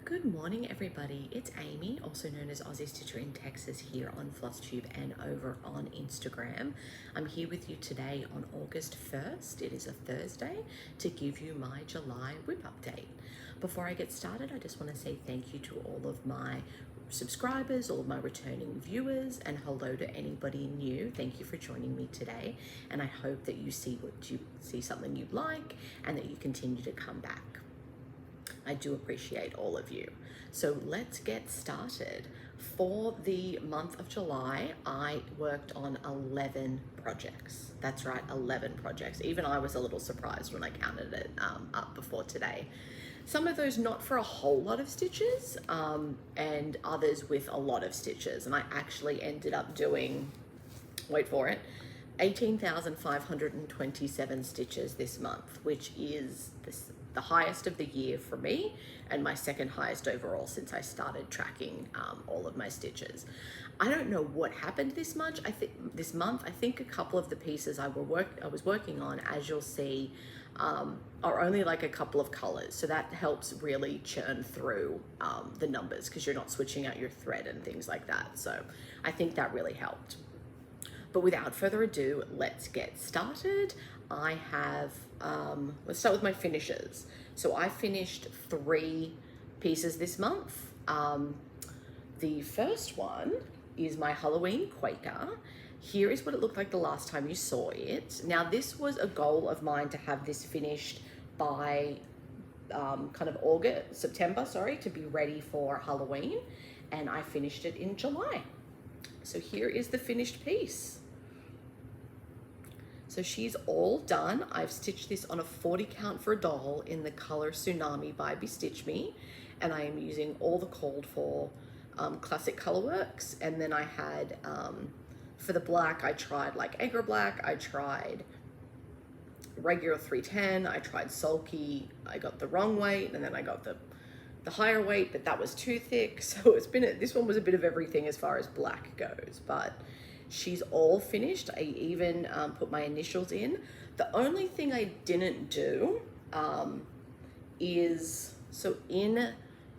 Good morning, everybody. It's Amy, also known as Aussie Stitcher in Texas, here on Flosstube and over on Instagram. I'm here with you today on August 1st. It is a Thursday to give you my July whip update. Before I get started, I just want to say thank you to all of my subscribers, all of my returning viewers, and hello to anybody new. Thank you for joining me today, and I hope that you see something you like and that you continue to come back. I do appreciate all of you. So let's get started. For the month of July, I worked on 11 projects. That's right, 11 projects. Even I was a little surprised when I counted it up before today. Some of those not for a whole lot of stitches, and others with a lot of stitches. And I actually ended up doing, wait for it, 18,527 stitches this month, which is the highest of the year for me and my second highest overall since I started tracking all of my stitches. I don't know what happened this month. I think a couple of the pieces I was working on, as you'll see, are only like a couple of colors, so that helps really churn through the numbers because you're not switching out your thread and things like that. So I think that really helped. But without further ado, let's get started. I have, let's start with my finishes. So I finished 3 pieces this month. The first one is my Halloween Quaker. Here is what it looked like the last time you saw it. Now this was a goal of mine to have this finished by kind of September, to be ready for Halloween. And I finished it in July. So here is the finished piece. So she's all done. I've stitched this on a 40 count for a doll in the color Tsunami by BeStitchMe, and I am using all the called for classic colorworks. And then I had, for the black, I tried like Egger black, I tried regular 310, I tried sulky, I got the wrong weight, and then I got the higher weight, but that was too thick. So it's been, this one was a bit of everything as far as black goes, but she's all finished. I even put my initials in. The only thing I didn't do is, so in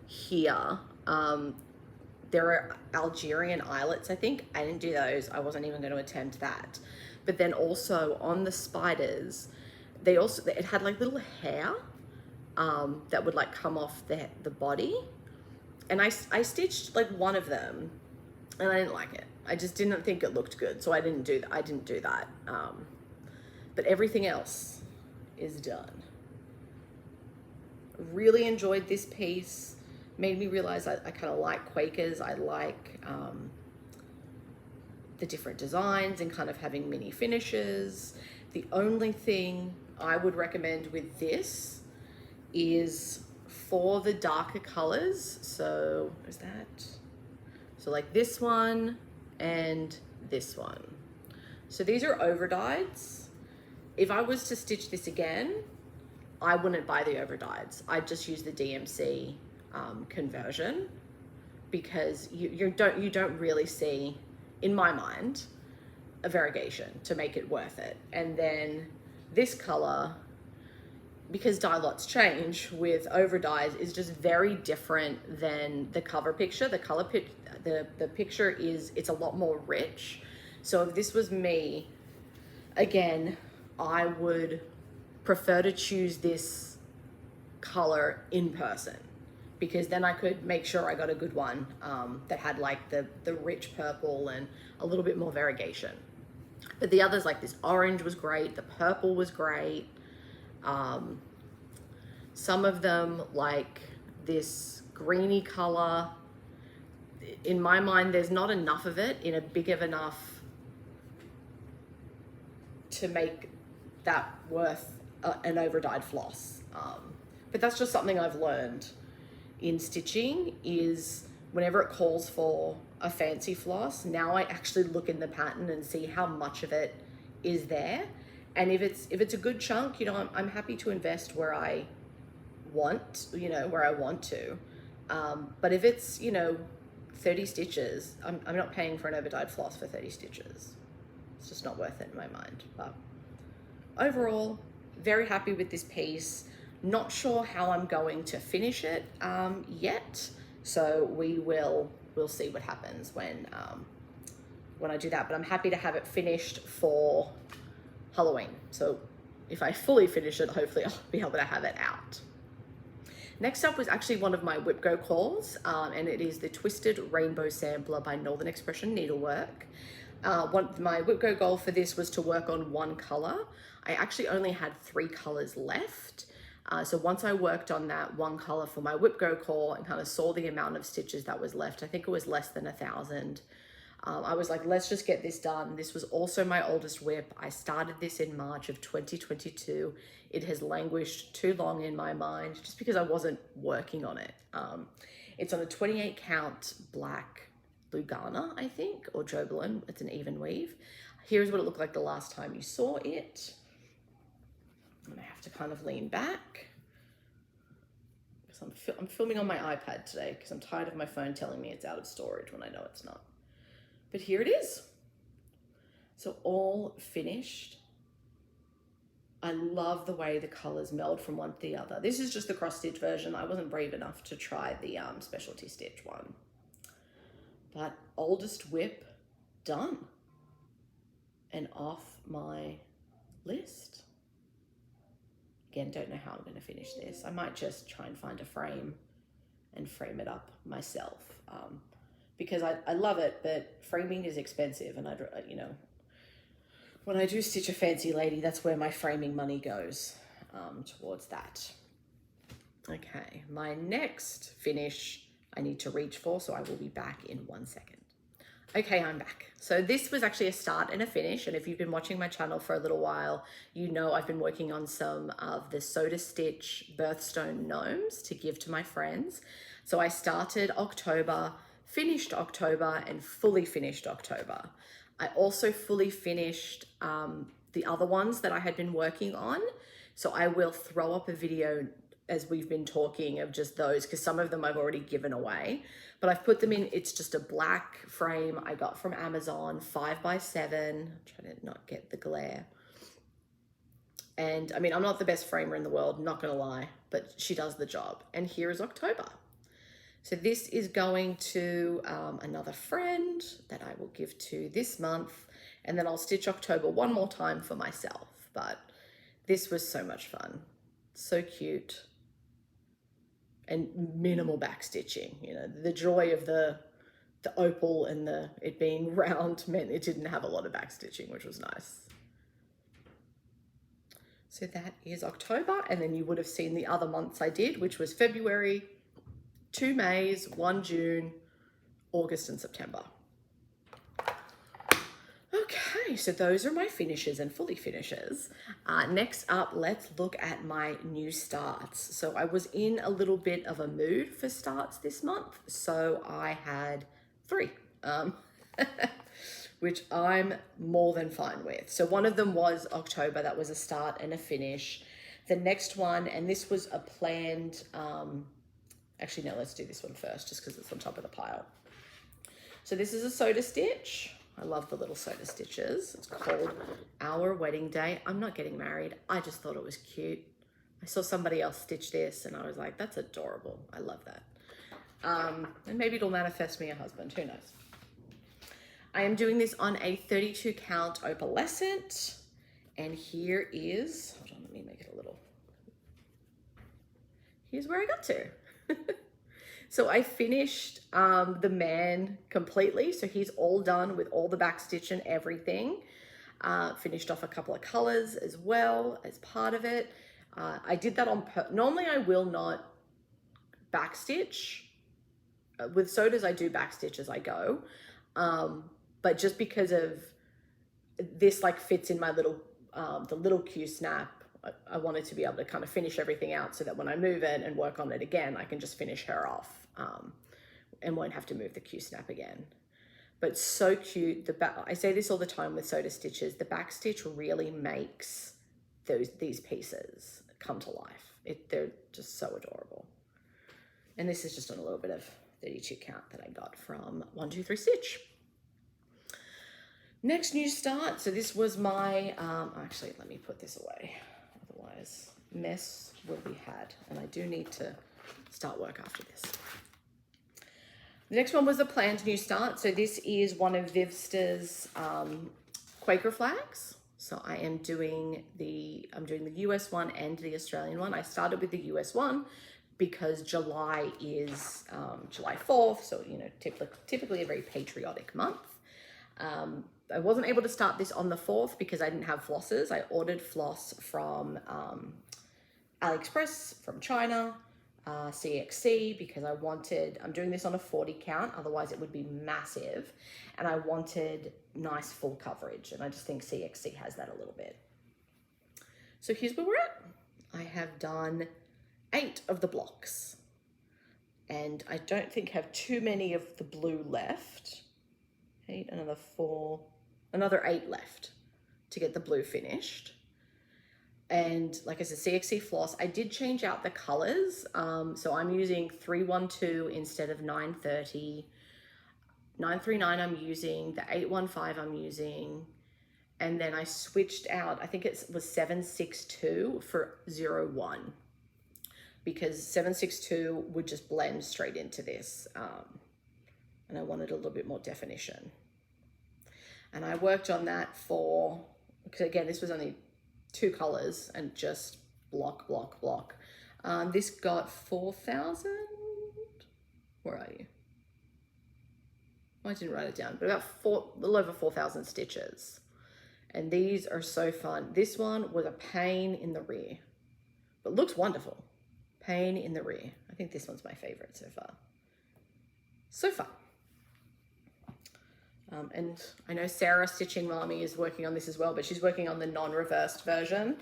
here, there are Algerian eyelets, I think. I didn't do those. I wasn't even going to attempt that. But then also on the spiders, it had like little hair that would like come off the body. And I stitched like one of them and I didn't like it. I just didn't think it looked good, so I didn't do that. But everything else is done. Really enjoyed this piece. Made me realize I kind of like Quakers. I like the different designs and kind of having mini finishes. The only thing I would recommend with this is for the darker colors. So is that? So like this one and this one. So these are overdyes. If I was to stitch this again, I wouldn't buy the overdyes. I'd just use the DMC conversion, because you don't really see, in my mind, a variegation to make it worth it. And then this color, because dye lots change with overdyes, is just very different than the cover picture. The picture it's a lot more rich. So if this was me, again, I would prefer to choose this color in person, because then I could make sure I got a good one that had like the rich purple and a little bit more variegation. But the others, like this orange was great, the purple was great. Some of them, like this greeny color, in my mind, there's not enough of it in a big of enough to make that worth an overdyed floss. But that's just something I've learned in stitching, is whenever it calls for a fancy floss, now I actually look in the pattern and see how much of it is there. And if it's a good chunk, I'm happy to invest where I want to. But if it's, 30 stitches, I'm not paying for an overdyed floss for 30 stitches. It's just not worth it in my mind. But overall, very happy with this piece. Not sure how I'm going to finish it yet. So we'll see what happens when I do that, but I'm happy to have it finished for Halloween. So if I fully finish it, hopefully I'll be able to have it out. Next up was actually one of my whip go calls, and it is the Twisted Rainbow Sampler by Northern Expression Needlework. My whip go goal for this was to work on one color. I actually only had 3 colors left. So once I worked on that one color for my whip go call and kind of saw the amount of stitches that was left, I think it was less than 1,000. I was like, let's just get this done. This was also my oldest whip. I started this in March of 2022. It has languished too long in my mind just because I wasn't working on it. It's on a 28 count black lugana, I think, or jobelin. It's an even weave. Here's what it looked like the last time you saw it. I'm gonna have to kind of lean back because I'm filming on my iPad today because I'm tired of my phone telling me it's out of storage when I know it's not. But here it is. So all finished. I love the way the colors meld from one to the other. This is just the cross stitch version. I wasn't brave enough to try the specialty stitch one. But oldest whip done and off my list. Again, don't know how I'm going to finish this. I might just try and find a frame and frame it up myself. Because I love it, but framing is expensive, and you know, when I do stitch a fancy lady, that's where my framing money goes, towards that. Okay, my next finish I need to reach for, so I will be back in 1 second. Okay, I'm back. So this was actually a start and a finish, and if you've been watching my channel for a little while, you know I've been working on some of the Soda Stitch Birthstone Gnomes to give to my friends. So I started October, finished October, and fully finished October. I also fully finished the other ones that I had been working on. So I will throw up a video as we've been talking of just those, because some of them I've already given away, but I've put them in. It's just a black frame I got from Amazon, 5x7. I'm trying to not get the glare. And I mean, I'm not the best framer in the world, not gonna lie, but she does the job. And here is October. So this is going to another friend that I will give to this month, and then I'll stitch October one more time for myself. But this was so much fun, so cute, and minimal back stitching. You know, the joy of the opal and it being round meant it didn't have a lot of back stitching, which was nice. So that is October, and then you would have seen the other months I did, which was February, 2 Mays, 1 June, August, and September. Okay, so those are my finishes and fully finishes. Next up, let's look at my new starts. So I was in a little bit of a mood for starts this month, so I had 3, which I'm more than fine with. So one of them was October. That was a start and a finish. The next one, and this was a planned, actually, no, let's do this one first, just because it's on top of the pile. So this is a Soda Stitch. I love the little Soda Stitches. It's called Our Wedding Day. I'm not getting married. I just thought it was cute. I saw somebody else stitch this, and I was like, that's adorable. I love that. And maybe it'll manifest me a husband. Who knows? I am doing this on a 32 count opalescent. And here is, hold on, let me make it a little. Here's where I got to. So I finished the man completely. So he's all done with all the back stitch and everything. Finished off a couple of colors as well as part of it. I did that on normally I will not back stitch. With sodas I do back stitch as I go. But just because of this like fits in my little, the little Q snap, I wanted to be able to kind of finish everything out so that when I move it and work on it again, I can just finish her off and won't have to move the Q snap again. But so cute. I say this all the time with Soda Stitches, the back stitch really makes these pieces come to life. They're just so adorable. And this is just on a little bit of 32 count that I got from 123 Stitch. Next new start. So this was my, actually, let me put this away. Otherwise mess will be had. And I do need to start work after this. The next one was a planned new start. So this is one of Vivsters' Quaker flags. So I am doing I'm doing the US one and the Australian one. I started with the US one because July is July 4th. So, you know, typically a very patriotic month. I wasn't able to start this on the 4th because I didn't have flosses. I ordered floss from AliExpress from China, CXC, because I'm doing this on a 40 count, otherwise it would be massive. And I wanted nice full coverage, and I just think CXC has that a little bit. So here's where we're at. I have done 8 of the blocks, and I don't think have too many of the blue left. 8, another 4, another 8 left to get the blue finished. And like I said, CXC floss, I did change out the colors. So I'm using 312 instead of 930. 939 I'm using, the 815 I'm using, and then I switched out, I think it was 762 for 01, because 762 would just blend straight into this. And I wanted a little bit more definition. And I worked on that because again, this was only 2 colors and just block. This got 4,000. Where are you? I didn't write it down, but about a little over 4,000 stitches. And these are so fun. This one was a pain in the rear, but looks wonderful. Pain in the rear. I think this one's my favorite so far. So far. And I know Sarah Stitching Mommy is working on this as well, but she's working on the non-reversed version.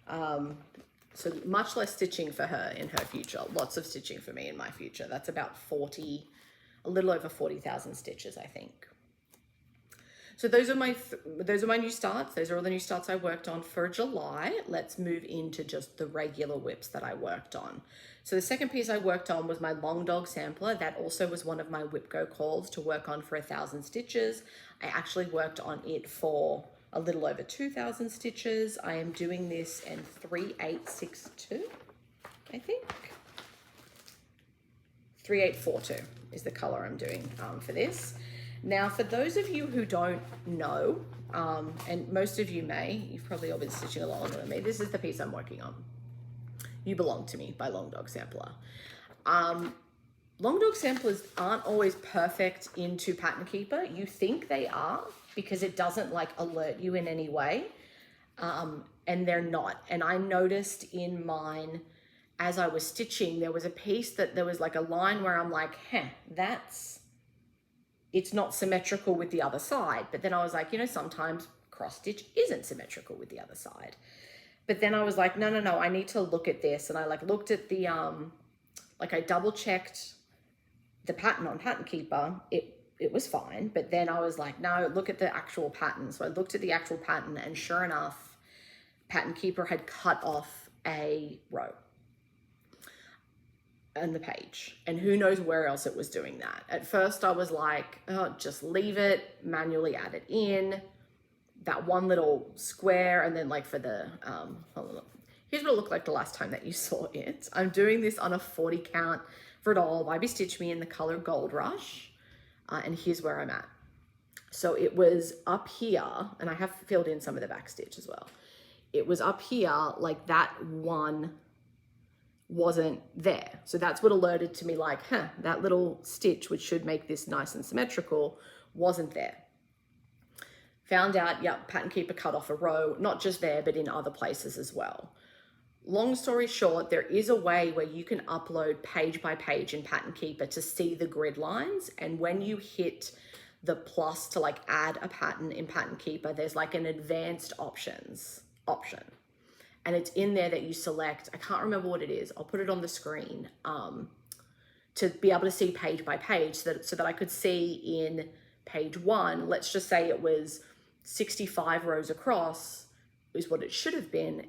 So much less stitching for her in her future. Lots of stitching for me in my future. That's about a little over 40,000 stitches, I think. So those are my new starts. Those are all the new starts I worked on for July. Let's move into just the regular whips that I worked on. So the second piece I worked on was my long dog sampler. That also was one of my whip go calls to work on for 1,000 stitches. I actually worked on it for a little over 2,000 stitches. I am doing this in 3862, I think. 3842 is the color I'm doing for this. Now, for those of you who don't know, and most of you may, you've probably all been stitching a lot longer than me, this is the piece I'm working on. You Belong to Me by Long Dog Sampler. Long Dog Samplers aren't always perfect into Pattern Keeper. You think they are because it doesn't like alert you in any way, and they're not. And I noticed in mine, as I was stitching, there was a piece that there was like a line where I'm like, it's not symmetrical with the other side. But then I was like, you know, sometimes cross stitch isn't symmetrical with the other side. But then I was like, no, I need to look at this. And I like looked at the, I double checked the pattern on Pattern Keeper. It was fine. But then I was like, no, look at the actual pattern. So I looked at the actual pattern, and sure enough, Pattern Keeper had cut off a row on the page, and who knows where else it was doing that. At first I was like, oh, just leave it, manually add it in that one little square. And then like for the here's what it looked like the last time that you saw it. I'm doing this on a 40 count Verdal by BeStitchMe in the color Gold Rush, and here's where I'm at. So it was up here, and I have filled in some of the back stitch as well. It was up here, like that one wasn't there. So that's what alerted to me, like, that little stitch, which should make this nice and symmetrical, wasn't there. Found out, Pattern Keeper cut off a row, not just there, but in other places as well. Long story short, there is a way where you can upload page by page in Pattern Keeper to see the grid lines. And when you hit the plus to like add a pattern in Pattern Keeper, there's like an advanced option. And it's in there that you select, I can't remember what it is. I'll put it on the screen to be able to see page by page so that I could see in page 1, let's just say it was 65 rows across is what it should have been.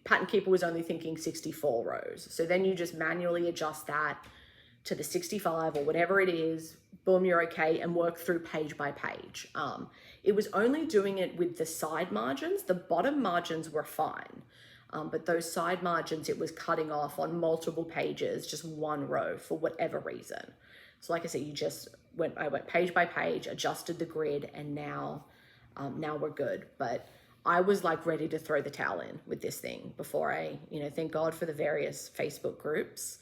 Pattern Keeper was only thinking 64 rows. So then you just manually adjust that to the 65 or whatever it is, boom, you're okay, and work through page by page. It was only doing it with the side margins. The bottom margins were fine. But those side margins, it was cutting off on multiple pages, just one row for whatever reason. So like I said, I went page by page, adjusted the grid, and now we're good. But I was like ready to throw the towel in with this thing before thank God for the various Facebook groups,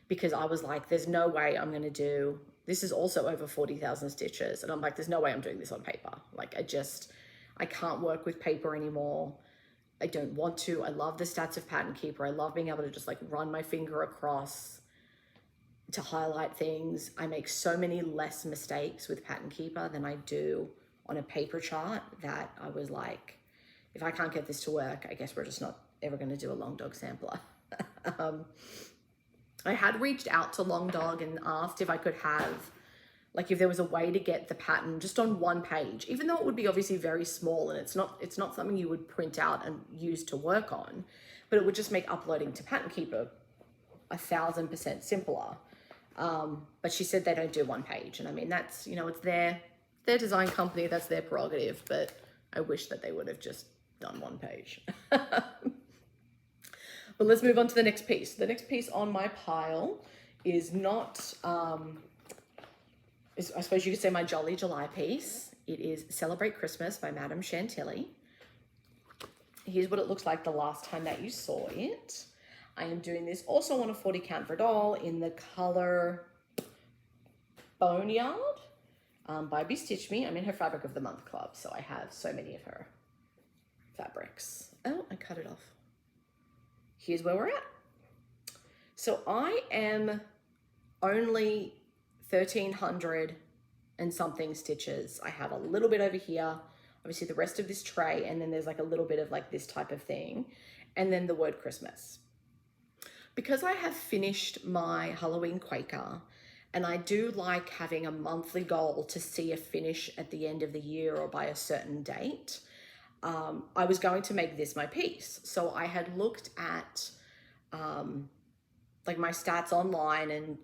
because I was like, there's no way I'm going to do, this is also over 40,000 stitches. And I'm like, there's no way I'm doing this on paper. Like I can't work with paper anymore. I don't want to. I love the stats of Pattern Keeper. I love being able to just like run my finger across to highlight things. I make so many less mistakes with Pattern Keeper than I do on a paper chart that I was like, if I can't get this to work, I guess we're just not ever going to do a Long Dog sampler. I had reached out to Long Dog and asked if I could have, like, if there was a way to get the pattern just on one page, even though it would be obviously very small and it's not something you would print out and use to work on, but it would just make uploading to Pattern Keeper 1000% simpler. But she said they don't do one page. And I mean, that's, it's their design company, that's their prerogative, but I wish that they would have just done one page. But let's move on to the next piece. The next piece on my pile is not, I suppose you could say, my Jolly July piece. It is Celebrate Christmas by Madame Chantilly. Here's what it looks like the last time that you saw it. I am doing this also on a 40 count Verdal in the color Boneyard by BeStitchMe. I'm in her Fabric of the Month club, so I have so many of her fabrics. Oh, I cut it off. Here's where we're at. So I am only 1,300 and something stitches. I have a little bit over here, obviously the rest of this tray, and then there's like a little bit of like this type of thing, and then the word Christmas. Because I have finished my Halloween Quaker, and I do like having a monthly goal to see a finish at the end of the year or by a certain date, I was going to make this my piece. So I had looked at like my stats online and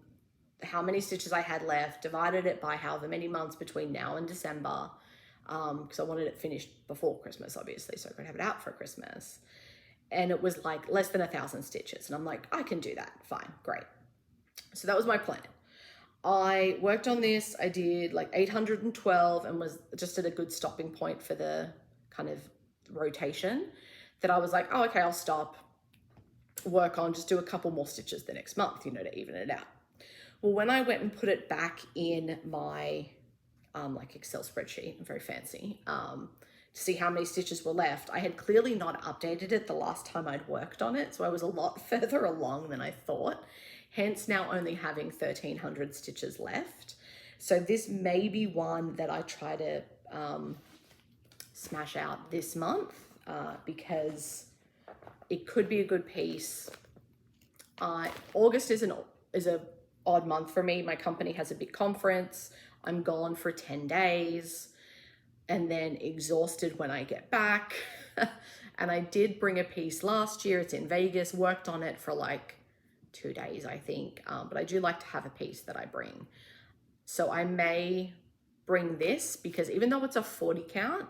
how many stitches I had left, divided it by however many months between now and December, because I wanted it finished before Christmas, obviously, so I could have it out for Christmas. And it was like less than 1,000 stitches. And I'm like, I can do that. Fine, great. So that was my plan. I worked on this. I did like 812 and was just at a good stopping point for the kind of rotation that I was like, oh, okay, I'll stop, work on, just do a couple more stitches the next month, to even it out. Well, when I went and put it back in my like Excel spreadsheet, I'm very fancy, to see how many stitches were left, I had clearly not updated it the last time I'd worked on it. So I was a lot further along than I thought, hence now only having 1,300 stitches left. So this may be one that I try to smash out this month because it could be a good piece. August is a odd month for me. My company has a big conference. I'm gone for 10 days and then exhausted when I get back. And I did bring a piece last year. It's in Vegas, worked on it for like 2 days, I think. But I do like to have a piece that I bring. So I may bring this because even though it's a 40 count,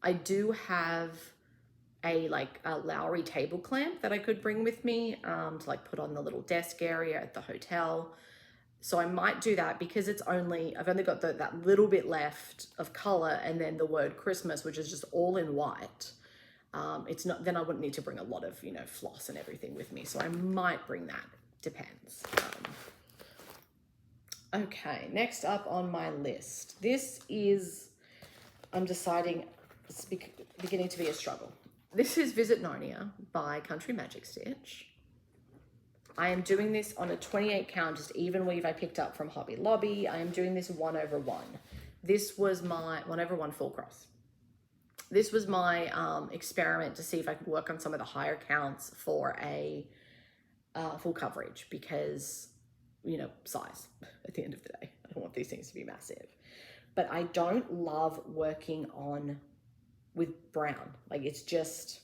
I do have a Lowry table clamp that I could bring with me to like put on the little desk area at the hotel. So I might do that because I've only got that little bit left of color and then the word Christmas, which is just all in white. Then I wouldn't need to bring a lot of, floss and everything with me. So I might bring that, depends. Okay, next up on my list. This is, I'm deciding, it's beginning to be a struggle. This is Visit Narnia by Country Magic Stitch. I am doing this on a 28 count, just even weave I picked up from Hobby Lobby. I am doing this 1/1. This was my 1/1 full cross. This was my experiment to see if I could work on some of the higher counts for a full coverage because, size at the end of the day. I don't want these things to be massive. But I don't love working with brown. Like, it's just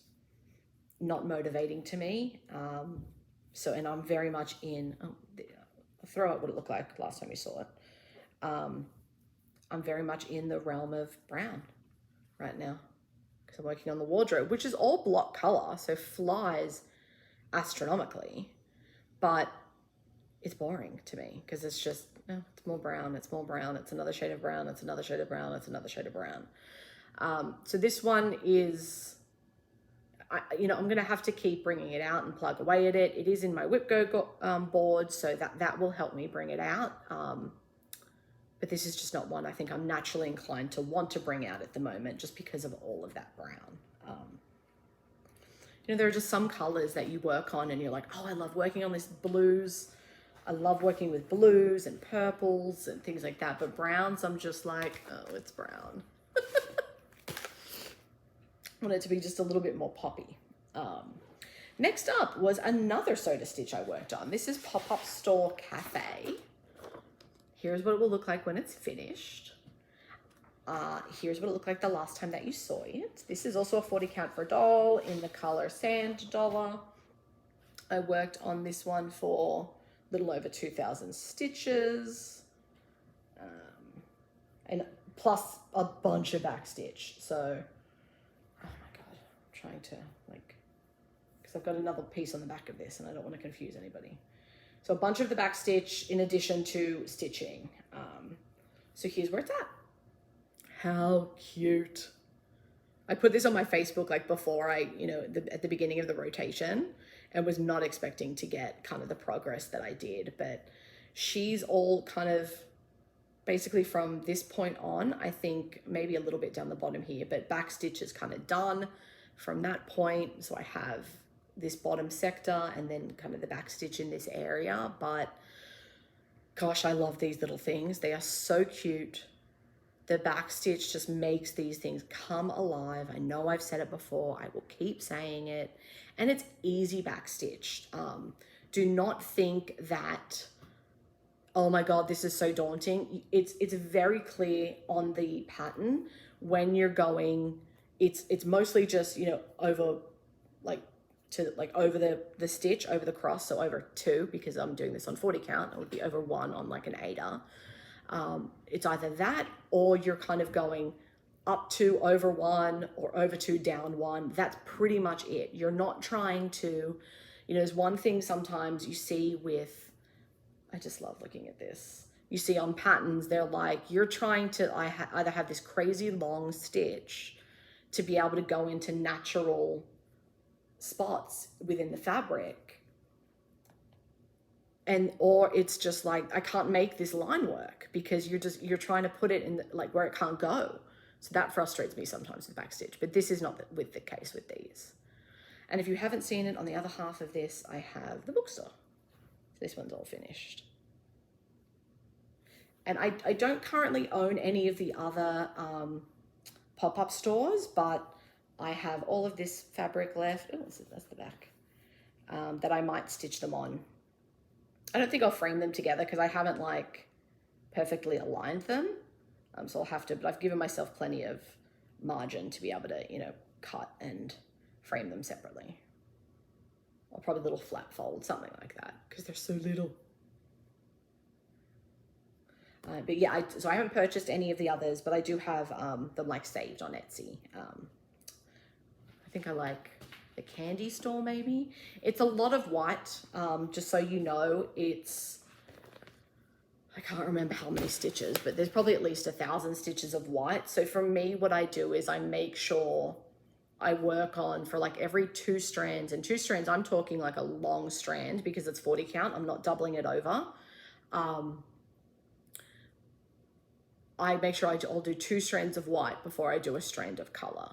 not motivating to me. And I'm very much in, I'll throw out what it looked like last time you saw it. I'm very much in the realm of brown right now. because I'm working on the wardrobe, which is all block color, so flies astronomically, but it's boring to me because it's just, it's more brown, it's more brown, it's another shade of brown, it's another shade of brown, it's another shade of brown. So this one is, I'm going to have to keep bringing it out and plug away at it. It is in my WhipGo board, so that will help me bring it out. But this is just not one I think I'm naturally inclined to want to bring out at the moment, just because of all of that brown. There are just some colors that you work on and you're like, oh, I love working on this blues. I love working with blues and purples and things like that. But browns, I'm just like, oh, it's brown. I want it to be just a little bit more poppy. Next up was another soda stitch I worked on. This is Pop-Up Store Cafe. Here's what it will look like when it's finished. Here's what it looked like the last time that you saw it. This is also a 40 count Verdal in the color Sand Dollar. I worked on this one for a little over 2,000 stitches. And plus a bunch of backstitch. So, oh my God, I'm trying to because I've got another piece on the back of this and I don't want to confuse anybody. So a bunch of the backstitch in addition to stitching. So here's where it's at. How cute. I put this on my Facebook before at the beginning of the rotation, and was not expecting to get kind of the progress that I did, but she's all kind of basically from this point on, I think maybe a little bit down the bottom here, but backstitch is kind of done from that point. So I have this bottom sector and then kind of the backstitch in this area, but gosh, I love these little things. They are so cute. The backstitch just makes these things come alive. I know I've said it before. I will keep saying it. And it's easy backstitched. Do not think that, oh my God, this is so daunting. It's very clear on the pattern when you're going, it's mostly just, over over the stitch, over the cross. So over 2, because I'm doing this on 40 count, it would be over 1 on an Aida. It's either that or you're kind of going up 2 over 1 or over 2 down 1. That's pretty much it. You're not trying to, there's one thing sometimes you see with, I just love looking at this. You see on patterns, they're like, you're trying to either have this crazy long stitch to be able to go into natural spots within the fabric. Or it's just like, I can't make this line work because you're trying to put it in where it can't go. So that frustrates me sometimes with backstitch, but this is not the case with these. And if you haven't seen it, on the other half of this, I have the bookstore. So this one's all finished. And I don't currently own any of the other pop-up stores, but I have all of this fabric left. Oh, that's the back. That I might stitch them on. I don't think I'll frame them together because I haven't perfectly aligned them. So I'll have to, but I've given myself plenty of margin to be able to, cut and frame them separately. Or probably a little flat fold, something like that, because they're so little. But yeah, so I haven't purchased any of the others, but I do have them saved on Etsy. I think I like the candy store maybe. It's a lot of white, just so you know, I can't remember how many stitches, but there's probably at least 1,000 stitches of white. So for me, what I do is I make sure I work on for every 2 strands, and 2 strands, I'm talking a long strand because it's 40 count. I'm not doubling it over. I make sure I'll do 2 strands of white before I do a strand of color,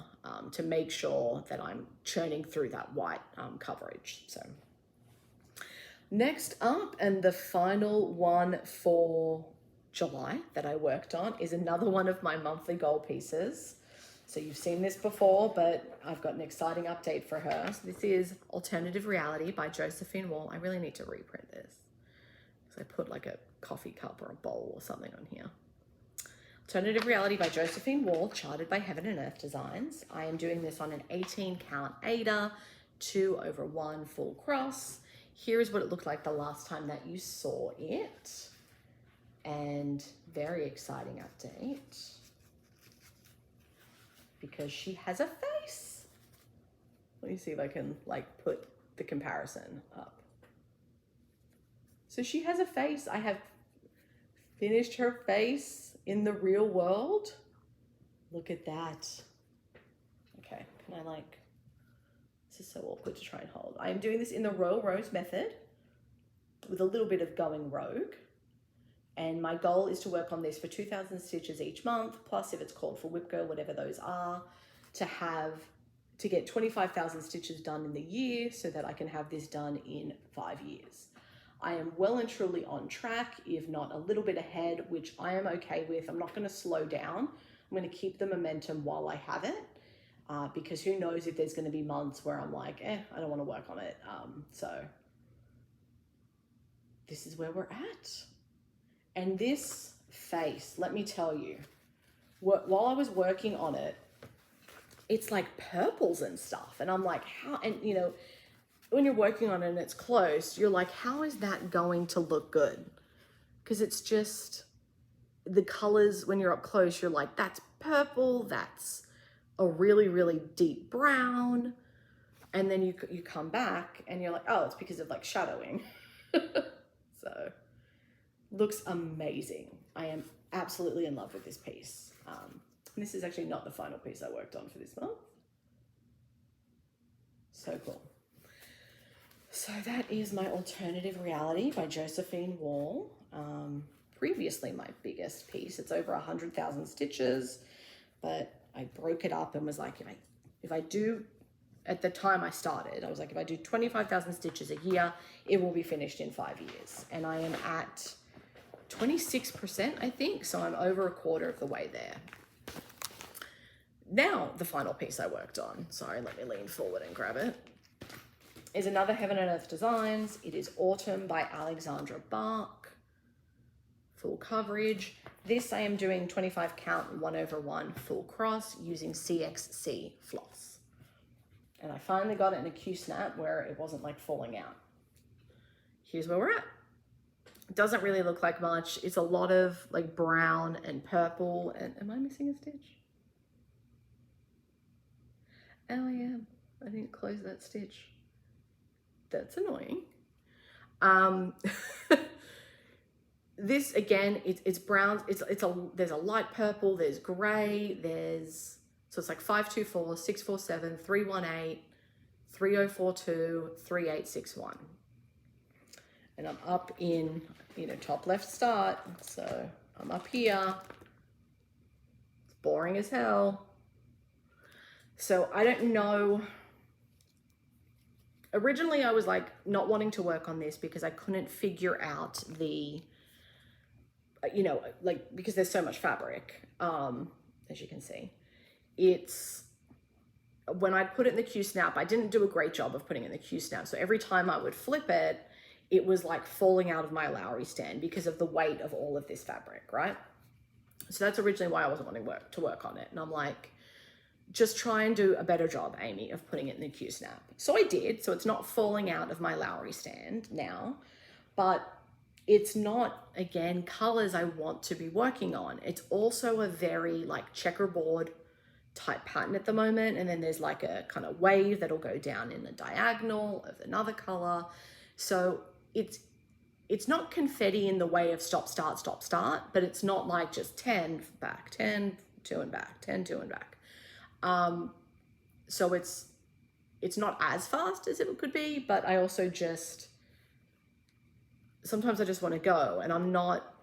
to make sure that I'm churning through that white coverage. So next up, and the final one for July that I worked on, is another one of my monthly goal pieces. So you've seen this before, but I've got an exciting update for her. So this is Alternative Reality by Josephine Wall. I really need to reprint this because I put a coffee cup or a bowl or something on here. Alternative Reality by Josephine Wall, charted by Heaven and Earth Designs. I am doing this on an 18 count Aida, 2 over 1 full cross. Here is what it looked like the last time that you saw it. And very exciting update, because she has a face Let me see if I can like put the comparison up. So she has a face. I have finished her face in the real world. Look at that. Okay, can I like, this is so awkward to try and hold. I am doing this in the Royal Rose method with a little bit of going rogue. And my goal is to work on this for 2,000 stitches each month, plus if it's called for whipco, whatever those are, to get 25,000 stitches done in the year so that I can have this done in 5 years. I am well and truly on track, if not a little bit ahead, which I am okay with. I'm not going to slow down. I'm going to keep the momentum while I have it, because who knows if there's going to be months where I'm like, I don't want to work on it. So this is where we're at. And this face, let me tell you, while I was working on it, it's like purples and stuff. And I'm like, how, and you know, when you're working on it and it's close, you're like, how is that going to look good? Because it's just, the colors, when you're up close, you're like, that's purple, that's a really, really deep brown. And then you come back and you're like, oh, it's because of like shadowing. So, looks amazing. I am absolutely in love with this piece. This is actually not the final piece I worked on for this month. So cool. So that is my Alternative Reality by Josephine Wall. Previously my biggest piece. It's over 100,000 stitches, but I broke it up and was like, if I do, at the time I started, I was like, if I do 25,000 stitches a year, it will be finished in 5 years. And I am at 26%, I think. So I'm over a quarter of the way there. Now, the final piece I worked on, sorry, let me lean forward and grab it, is another Heaven and Earth Designs. It is Autumn by Alexandra Bark. Full coverage. This I am doing 25 count 1/1 full cross using CXC floss. And I finally got it in a Q-snap where it wasn't like falling out. Here's where we're at. It doesn't really look like much. It's a lot of like brown and purple. And am I missing a stitch? Oh, I am. I didn't close that stitch. That's annoying. This again, it's brown. There's a light purple. There's gray. So it's like 524, 647, 318, 3042, 3861. And I'm up in, you know, top left start. So I'm up here. It's boring as hell. So I don't know. Originally I was like not wanting to work on this because I couldn't figure out the, you know, like, because there's so much fabric, as you can see. It's, when I put it in the Q-snap, I didn't do a great job of putting it in the Q-snap. So every time I would flip it, it was like falling out of my Lowry stand because of the weight of all of this fabric, right? So that's originally why I wasn't wanting to work on it. And I'm like, just try and do a better job, Amy, of putting it in the Q-snap. So I did. So it's not falling out of my Lowry stand now, but it's not, again, colors I want to be working on. It's also a very like checkerboard type pattern at the moment. And then there's like a kind of wave that'll go down in the diagonal of another color. So it's not confetti in the way of stop, start, but it's not like just 10 back, 10, 2 and back, 10, 2 and back. So it's not as fast as it could be, but I also just, sometimes I just want to go, and I'm not,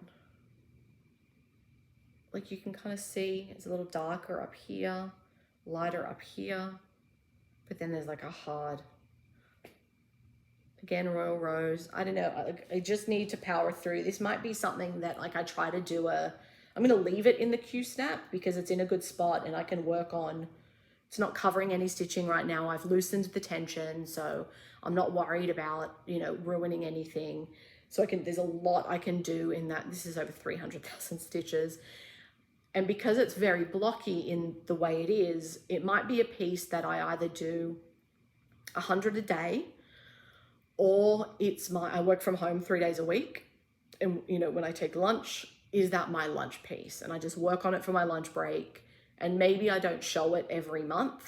like you can kind of see it's a little darker up here, lighter up here, but then there's like a hard, again, Royal Rose. I don't know, I just need to power through. This might be something that like I try to do I'm going to leave it in the Q-snap because it's in a good spot and I can work on, it's not covering any stitching right now. I've loosened the tension, so I'm not worried about, you know, ruining anything. So there's a lot I can do in that. This is over 300,000 stitches. And because it's very blocky in the way it is, it might be a piece that I either do 100 a day, or I work from home 3 days a week. And, you know, when I take lunch, is that my lunch piece? And I just work on it for my lunch break And maybe I don't show it every month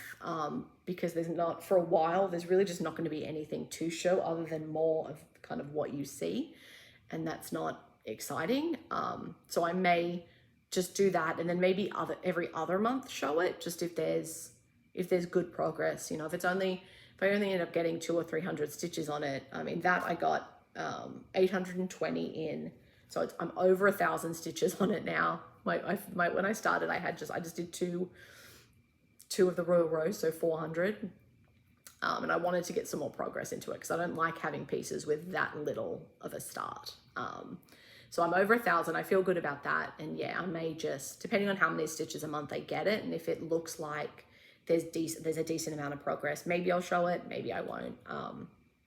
because there's not, for a while, there's really just not going to be anything to show other than more of kind of what you see. And that's not exciting. So I may just do that, and then maybe every other month show it, just if there's good progress. You know, if I only end up getting 200 or 300 stitches on it, I mean, that I got 820 in, so I'm over 1,000 stitches on it now. When I started, I just did two of the royal rows, so 400. And I wanted to get some more progress into it because I don't like having pieces with that little of a start. So I'm over 1,000. I feel good about that. And yeah, I may just, depending on how many stitches a month I get it, and if it looks like there's a decent amount of progress, maybe I'll show it, maybe I won't.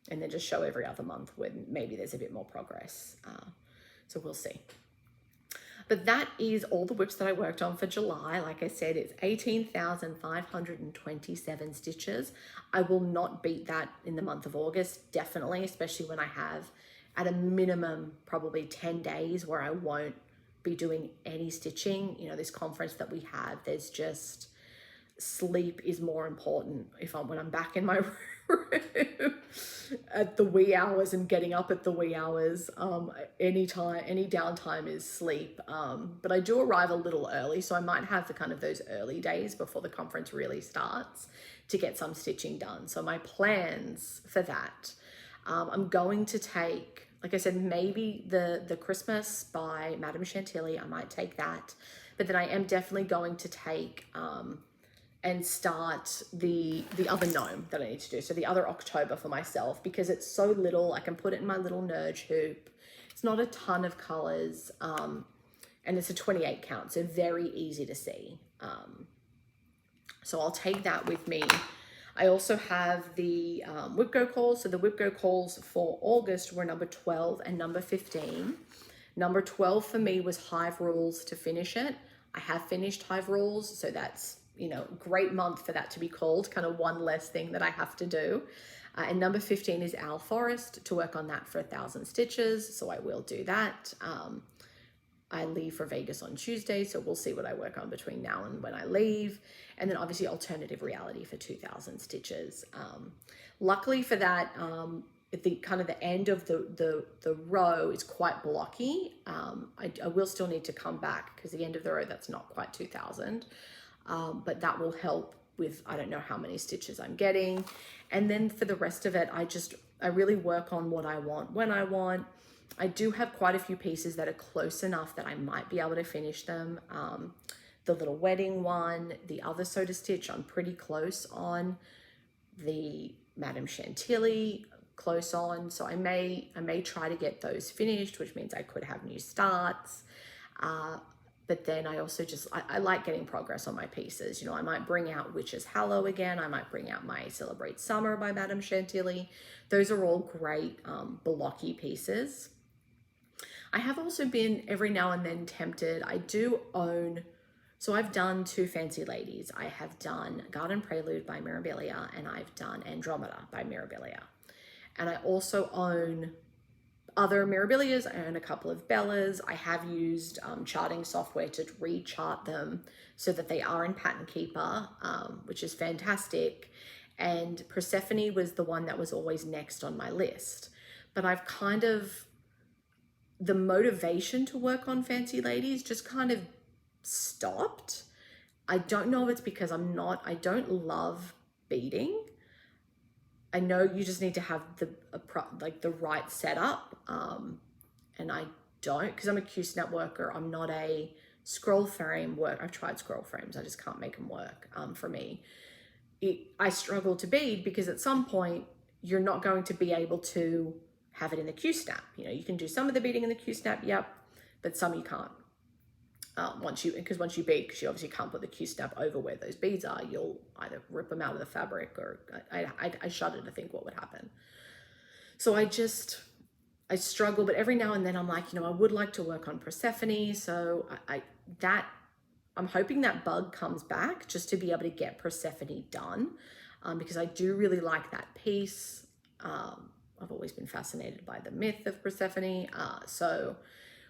And then just show every other month when maybe there's a bit more progress. So we'll see. But that is all the whips that I worked on for July. Like I said, it's 18,527 stitches. I will not beat that in the month of August, definitely, especially when I have at a minimum probably 10 days where I won't be doing any stitching. You know, this conference that we have, there's just, sleep is more important when I'm back in my room at the wee hours and getting up at the wee hours. Any downtime is sleep. But I do arrive a little early, so I might have those early days before the conference really starts to get some stitching done. So my plans for that, I'm going to take, like I said, maybe the Christmas by Madame Chantilly, I might take that. But then I am definitely going to take and start the other gnome that I need to do. So the other October for myself, because it's so little, I can put it in my little Nerge hoop. It's not a ton of colors, and it's a 28 count, so very easy to see. So I'll take that with me. I also have the Whipco calls. So the Whipco calls for August were number 12 and number 15. Number 12 for me was Hive Rules to finish it. I have finished Hive Rules, so that's, you know, great month for that to be called, kind of one less thing that I have to do. And number 15 is Owl Forest, to work on that for 1,000 stitches, so I will do that. I leave for Vegas on Tuesday, so we'll see what I work on between now and when I leave. And then obviously Alternative Reality for 2,000 stitches. Luckily for that, at the kind of the end of the row is quite blocky. I will still need to come back because the end of the row, that's not quite 2,000. But that will help with, I don't know how many stitches I'm getting. And then for the rest of it, I really work on what I want when I want. I do have quite a few pieces that are close enough that I might be able to finish them. The little wedding one, the other Soda Stitch, I'm pretty close on. The Madame Chantilly, close on. So I may try to get those finished, which means I could have new starts. But then I also I like getting progress on my pieces. You know, I might bring out Witch's Hallow again. I might bring out my Celebrate Summer by Madame Chantilly. Those are all great blocky pieces. I have also been every now and then tempted. I do own, so I've done 2 Fancy Ladies. I have done Garden Prelude by Mirabilia, and I've done Andromeda by Mirabilia. And I also own other Mirabilias. I own a couple of Bellas. I have used charting software to re-chart them so that they are in Pattern Keeper, which is fantastic. And Persephone was the one that was always next on my list. But I've kind of, the motivation to work on Fancy Ladies just kind of stopped. I don't know if it's because I don't love beading. I know you just need to have the right setup, and I don't, because I'm a Q-snap worker. I'm not a scroll frame worker. I've tried scroll frames. I just can't make them work for me. I struggle to bead because at some point you're not going to be able to have it in the Q-snap. You know, you can do some of the beading in the Q-snap, yep, but some you can't. Once you bead, because you obviously can't put the Q-snap over where those beads are, you'll either rip them out of the fabric, or I shudder to think what would happen. So I struggle, but every now and then I'm like, you know, I would like to work on Persephone. So I'm hoping that bug comes back just to be able to get Persephone done, because I do really like that piece. I've always been fascinated by the myth of Persephone. So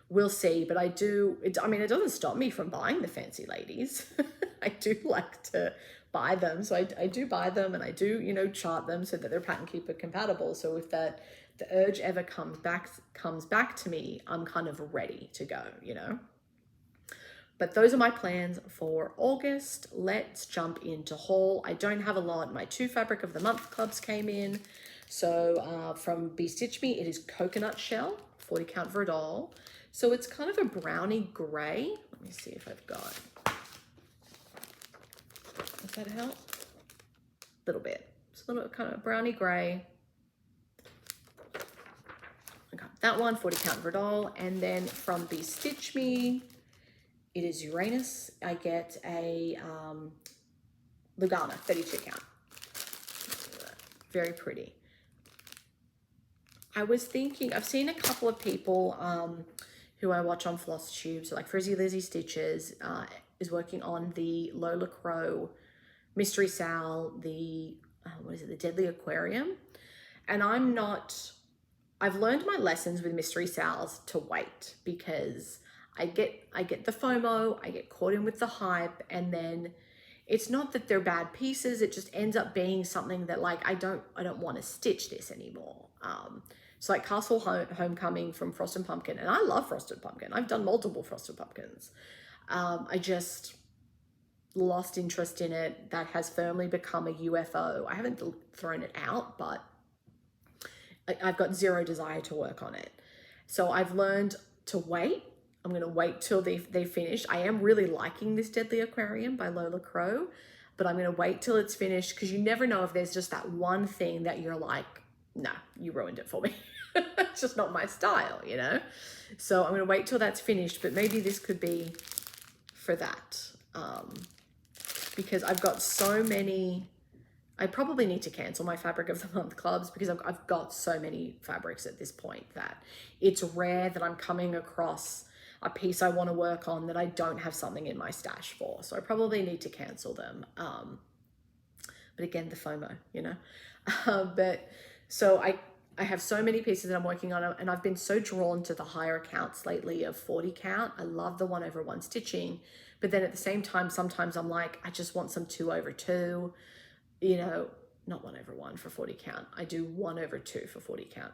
we'll see, but it doesn't stop me from buying the Fancy Ladies. I do like to buy them. So I do buy them, and I do, you know, chart them so that they're pattern keeper compatible. So if the urge ever comes back to me, I'm kind of ready to go, you know. But those are my plans for August. Let's jump into haul. I don't have a lot. My 2 fabric of the month clubs came in. So from BeStitchMe, it is coconut shell, 40 count Verdal. So it's kind of a brownie gray. Let me see if I've got, does that help? A little bit. It's a little kind of brownie gray. I got that one, 40 count Verdal. And then from BeStitchMe, it is Uranus. I get a lugana, 32 count. Very pretty. I was thinking, I've seen a couple of people who I watch on Flosstube, so like Frizzy Lizzy Stitches is working on the Lola Crow Mystery Sal, the, what is it, the Deadly Aquarium. And I've learned my lessons with Mystery Sals to wait, because I get the FOMO, I get caught in with the hype, and then it's not that they're bad pieces, it just ends up being something that like, I don't want to stitch this anymore. So like Castle Homecoming from Frosted Pumpkin, and I love Frosted Pumpkin. I've done multiple Frosted Pumpkins. I just lost interest in it. That has firmly become a UFO. I haven't thrown it out, but I've got zero desire to work on it. So I've learned to wait. I'm going to wait till they finish. I am really liking this Deadly Aquarium by Lola Crow, but I'm going to wait till it's finished, because you never know if there's just that one thing that you're like, no, you ruined it for me. It's just not my style, you know? So I'm going to wait till that's finished, but maybe this could be for that. Because I've got so many, I probably need to cancel my fabric of the month clubs, because I've got so many fabrics at this point that it's rare that I'm coming across a piece I want to work on that I don't have something in my stash for. So I probably need to cancel them. But again, the FOMO, you know? But so I have so many pieces that I'm working on, and I've been so drawn to the higher counts lately of 40 count. I love the 1 over 1 stitching, but then at the same time, sometimes I'm like, I just want some 2 over 2, you know, not 1 over 1 for 40 count. I do 1 over 2 for 40 count.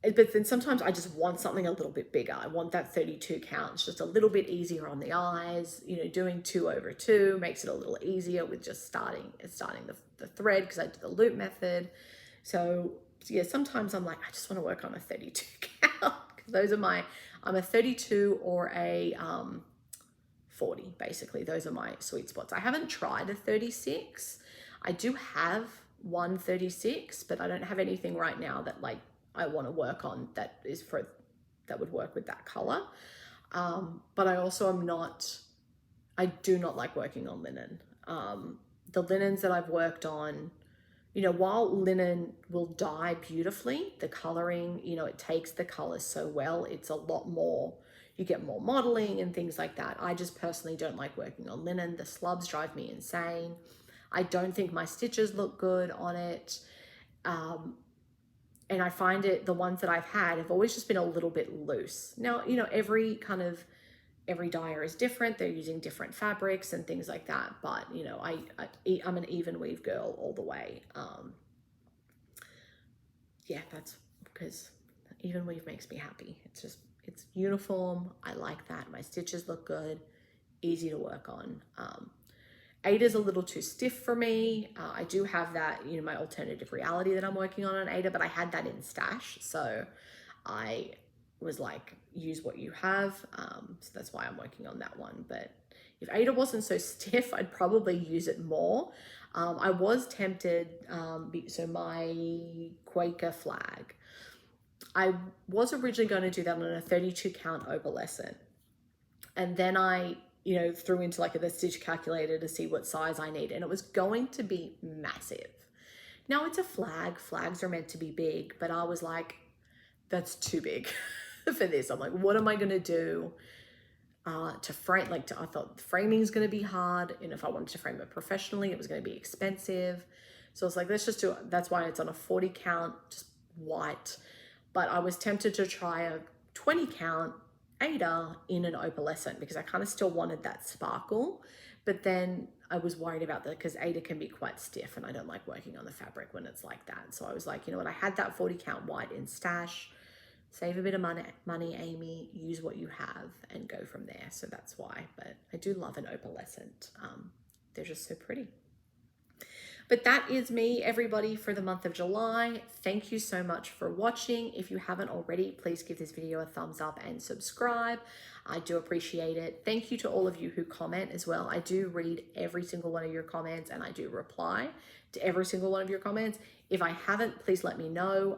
But then sometimes I just want something a little bit bigger. I want that 32 count. It's just a little bit easier on the eyes. You know, doing 2 over 2 makes it a little easier with just starting the thread, because I do the loop method. So yeah, sometimes I'm like, I just want to work on a 32 count, because those are I'm a 32 or a 40, basically. Those are my sweet spots. I haven't tried a 36. I do have one 36, but I don't have anything right now that like I want to work on that would work with that color. But I also I do not like working on linen. The linens that I've worked on, you know, while linen will dye beautifully, the coloring, you know, it takes the colors so well. It's a lot more, you get more modeling and things like that. I just personally don't like working on linen. The slubs drive me insane. I don't think my stitches look good on it. And I find the ones that I've had have always just been a little bit loose. Now, you know, every dyer is different. They're using different fabrics and things like that. But, you know, I'm an even weave girl all the way. Yeah, that's because even weave makes me happy. It's uniform. I like that. My stitches look good, easy to work on. Aida's a little too stiff for me. I do have that, you know, my alternative reality that I'm working on Aida, but I had that in stash. So I was like, use what you have. So that's why I'm working on that one. But if Aida wasn't so stiff, I'd probably use it more. I was tempted, so my Quaker flag, I was originally going to do that on a 32 count opalescent. And then I, you know, threw into like the stitch calculator to see what size I need, and it was going to be massive. Now it's a flag. Flags are meant to be big, but I was like, that's too big for this. I'm like, what am I going to do to frame? I thought framing is going to be hard, and if I wanted to frame it professionally, it was going to be expensive. So I was like, let's just do it. That's why it's on a 40 count, just white. But I was tempted to try a 20 count Aida in an opalescent because I kind of still wanted that sparkle, but then I was worried about that because Aida can be quite stiff and I don't like working on the fabric when it's like that. So I was like, you know what, I had that 40 count white in stash, save a bit of money, Amy, use what you have and go from there. So that's why, but I do love an opalescent. They're just so pretty. But that is me, everybody, for the month of July. Thank you so much for watching. If you haven't already, please give this video a thumbs up and subscribe. I do appreciate it. Thank you to all of you who comment as well. I do read every single one of your comments and I do reply to every single one of your comments. If I haven't, please let me know.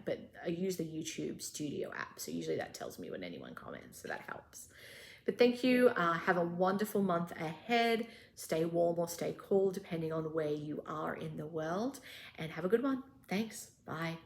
But I use the YouTube Studio app, so usually that tells me when anyone comments, so that helps. But thank you. Have a wonderful month ahead. Stay warm or stay cool, depending on where you are in the world. And have a good one. Thanks. Bye.